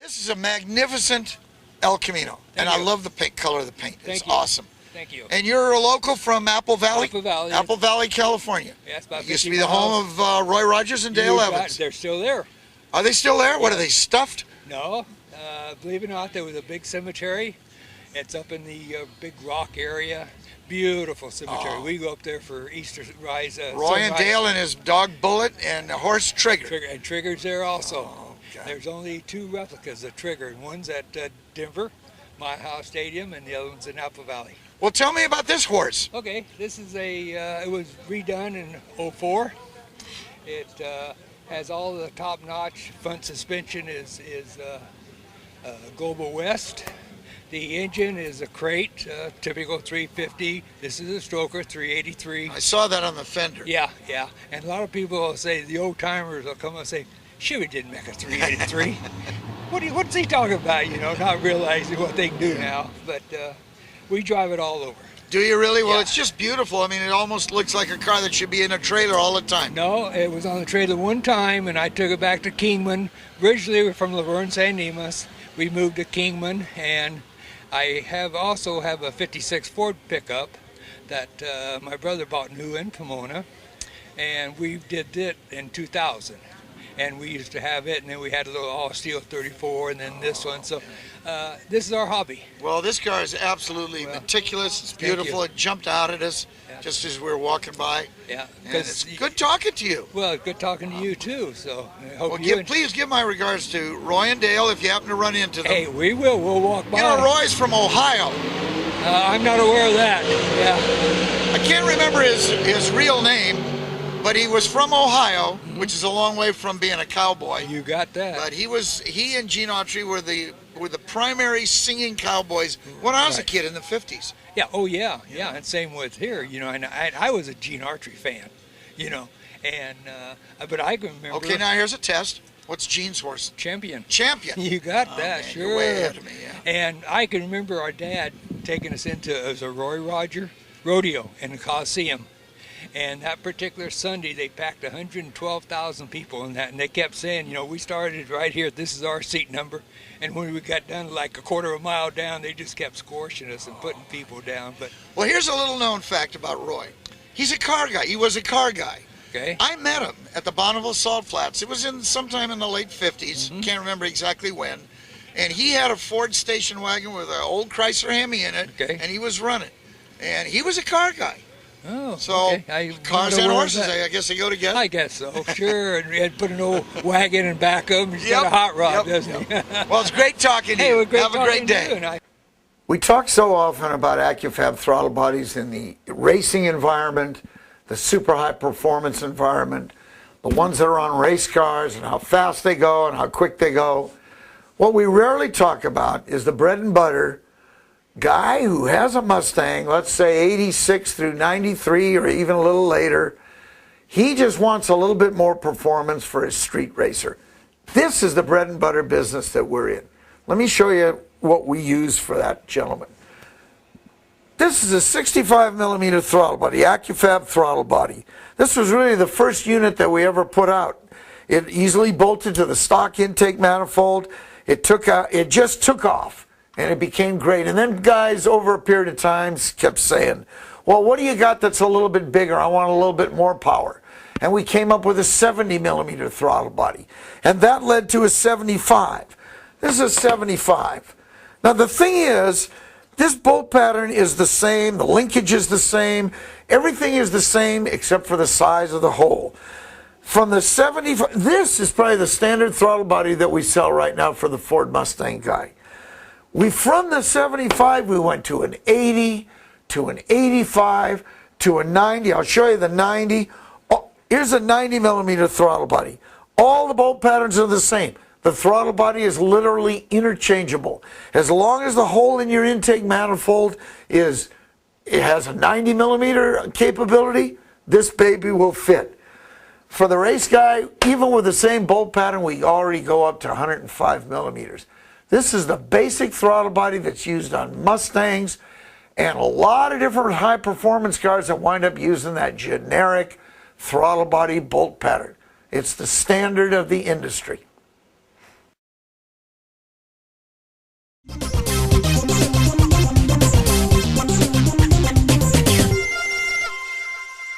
This is a magnificent El Camino, and I love the paint color of the paint. It's awesome. Thank you. And you're a local from Apple Valley? Apple Valley, California. Yeah, it's about it used to be the home of Roy Rodgers and Dale Evans. They're still there. Are they still there? Yeah. What, are they stuffed? No. Believe it or not, there was a big cemetery. It's up in the Big Rock area. Beautiful cemetery. We go up there for Easter rise. Roy and Dale and his dog Bullet and horse Trigger. And Trigger's there also. Okay. There's only 2 replicas of Trigger. One's at Denver, My House Stadium, and the other one's in Apple Valley. Well, tell me about this horse. Okay, this is it was redone in '04. It has all the top-notch front suspension is Global West. The engine is a crate, typical 350. This is a stroker, 383. I saw that on the fender. Yeah. And a lot of people will say, the old timers will come and say, Chevy didn't make a 383. What's he talking about? Not realizing what they can do now. But we drive it all over. Do you really? Well, Yeah. it's just beautiful. I mean, it almost looks like a car that should be in a trailer all the time. No, it was on the trailer one time, and I took it back to Kingman. Originally, we're from Laverne, San Dimas. We moved to Kingman, and I also have a '56 Ford pickup that my brother bought new in Pomona, and we did it in 2000. And we used to have it, and then we had a little all-steel 34, and then this one. So this is our hobby. Well, this car is absolutely meticulous. It's beautiful. It jumped out at us just as we were walking by. Yeah. And it's good talking to you. Well, good talking to you, too. So I hope please give my regards to Roy and Dale if you happen to run into them. Hey, we will. We'll walk by. Roy's from Ohio. I'm not aware of that. Yeah. I can't remember his real name, but he was from Ohio, which is a long way from being a cowboy. You got that. But he and Gene Autry were the primary singing cowboys when I was a kid in the 50s. Yeah. Oh yeah. And same with here. And I was a Gene Autry fan. And but I can remember. Okay, now here's a test. What's Gene's horse? Champion. You got that. Man, sure. You're way ahead of me. Yeah. And I can remember our dad taking us into a Roy Rodgers rodeo in the Coliseum. And that particular Sunday, they packed 112,000 people in that, and they kept saying, we started right here, this is our seat number. And when we got down like a quarter of a mile down, they just kept squashing us and putting people down. But well, here's a little known fact about Roy. He's a car guy. He was a car guy. Okay. I met him at the Bonneville Salt Flats. It was sometime in the late 50s. Can't remember exactly when. And he had a Ford station wagon with an old Chrysler Hemi in it, and he was running. And he was a car guy. Oh, so okay. Cars and horses, I guess they go together. I guess so, sure. And he had put an old wagon in back of him. He's got a hot rod, doesn't he? Well, it's great talking to you. Have a great day. We talk so often about AccuFab throttle bodies in the racing environment, the super high performance environment, the ones that are on race cars and how fast they go and how quick they go. What we rarely talk about is the bread and butter guy who has a Mustang, let's say 86 through 93 or even a little later. He just wants a little bit more performance for his street racer. This is the bread and butter business that we're in. Let me show you what we use for that gentleman. This is a 65 millimeter throttle body, AccuFab throttle body. This was really the first unit that we ever put out. It easily bolted to the stock intake manifold. It just took off. And it became great. And then guys, over a period of time, kept saying, well, what do you got that's a little bit bigger? I want a little bit more power. And we came up with a 70 millimeter throttle body. And that led to a 75. This is a 75. Now the thing is, this bolt pattern is the same. The linkage is the same. Everything is the same except for the size of the hole. From the 75, this is probably the standard throttle body that we sell right now for the Ford Mustang guy. From the 75, we went to an 80, to an 85, to a 90. I'll show you the 90. Oh, here's a 90 millimeter throttle body. All the bolt patterns are the same. The throttle body is literally interchangeable. As long as the hole in your intake manifold it has a 90 millimeter capability, this baby will fit. For the race guy, even with the same bolt pattern, we already go up to 105 millimeters. This is the basic throttle body that's used on Mustangs and a lot of different high-performance cars that wind up using that generic throttle body bolt pattern. It's the standard of the industry.